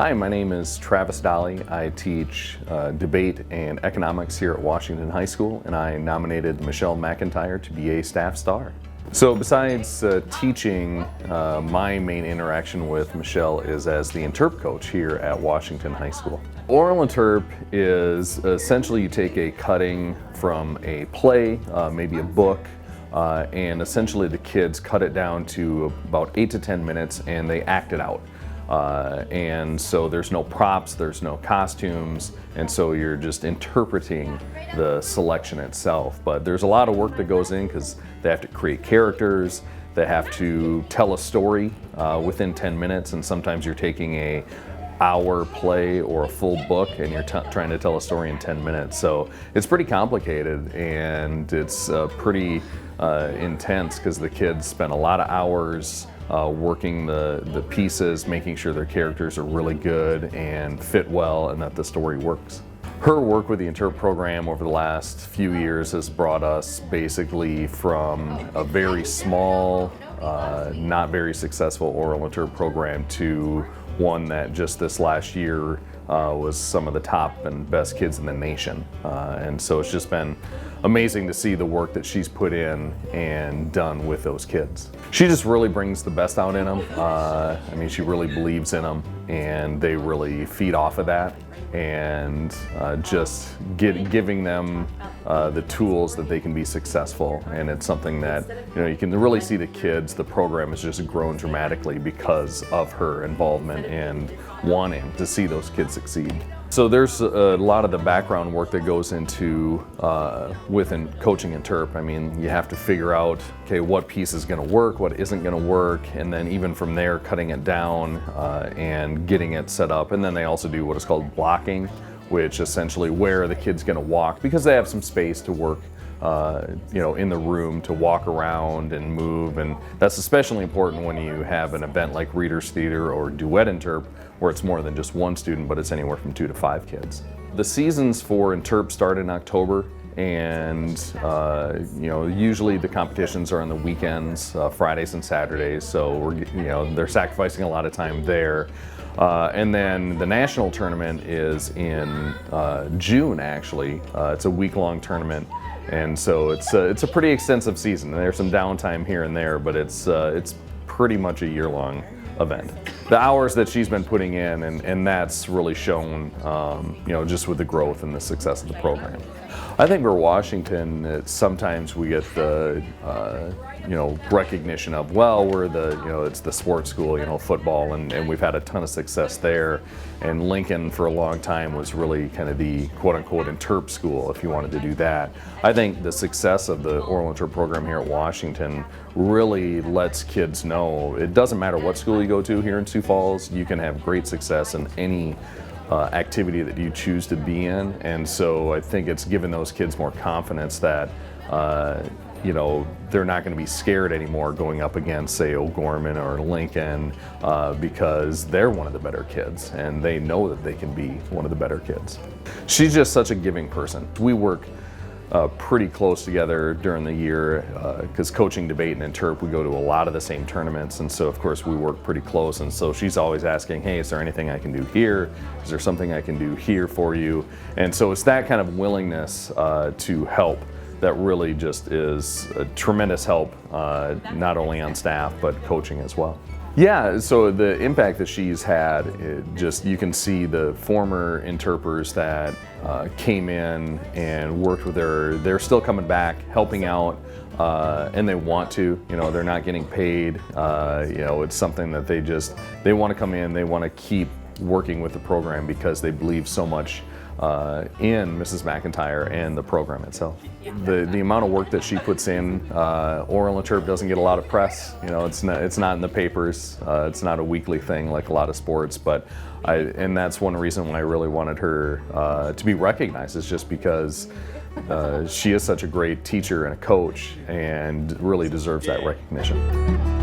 Hi, my name is Travis Dolly. I teach debate and economics here at Washington High School, and I nominated Michelle McIntyre to be a staff star. So besides teaching, my main interaction with Michelle is as the Interp coach here at Washington High School. Oral Interp is essentially you take a cutting from a play, maybe a book, and essentially the kids cut it down to about 8 to 10 minutes and they act it out. And so there's no props, there's no costumes, and so you're just interpreting the selection itself. But there's a lot of work that goes in because they have to create characters, they have to tell a story within 10 minutes, and sometimes you're taking a hour play or a full book and you're trying to tell a story in 10 minutes. So it's pretty complicated and it's pretty intense because the kids spend a lot of hours working the pieces, making sure their characters are really good and fit well and that the story works. Her work with the Interp program over the last few years has brought us basically from a very small, not very successful Oral Interp program to one that just this last year was some of the top and best kids in the nation. And so it's just been amazing to see the work that she's put in and done with those kids. She just really brings the best out in them. I mean, she really believes in them and they really feed off of that, and just giving them the tools that they can be successful. And it's something that, you know, you can really see the kids, the program has just grown dramatically because of her involvement and wanting to see those kids succeed. So there's a lot of the background work that goes into within coaching Interp. I mean, you have to figure out, okay, what piece is going to work, what isn't going to work, and then even from there cutting it down and getting it set up. And then they also do what is called blocking, which essentially where the kid's going to walk, because they have some space to work you know, in the room to walk around and move, and that's especially important when you have an event like Reader's Theater or Duet Interp, where it's more than just one student, but it's anywhere from 2 to 5 kids. The seasons for Interp start in October, and you know, usually the competitions are on the weekends, Fridays and Saturdays, so you know, they're sacrificing a lot of time there. And then the national tournament is in June, actually. It's a week-long tournament. And so it's a pretty extensive season. There's some downtime here and there, but it's pretty much a year-long event. The hours that she's been putting in, and that's really shown, you know, just with the growth and the success of the program. I think for Washington, sometimes we get the you know, recognition of, well, we're the, you know, it's the sports school, you know, football, and we've had a ton of success there. And Lincoln for a long time was really kind of the quote-unquote Interp school, if you wanted to do that. I think the success of the Oral Interp program here at Washington really lets kids know it doesn't matter what school you go to here in Sioux Falls, you can have great success in any activity that you choose to be in. And so I think it's given those kids more confidence that you know, they're not going to be scared anymore going up against, say, O'Gorman or Lincoln, because they're one of the better kids and they know that they can be one of the better kids. She's just such a giving person. We work pretty close together during the year because coaching debate and Interp, we go to a lot of the same tournaments, and so of course we work pretty close, and so she's always asking, hey, is there anything I can do here? Is there something I can do here for you? And so it's that kind of willingness to help that really just is a tremendous help, not only on staff, but coaching as well. Yeah, so the impact that she's had, just you can see the former Interpers that came in and worked with her, they're still coming back, helping out, and they want to, you know, they're not getting paid. You know, it's something that they want to come in, they want to keep working with the program because they believe so much in Mrs. McIntyre and the program itself. The amount of work that she puts in, Oral Interp doesn't get a lot of press. You know, it's not in the papers. It's not a weekly thing like a lot of sports. But and that's one reason why I really wanted her to be recognized, is just because she is such a great teacher and a coach, and really deserves that recognition.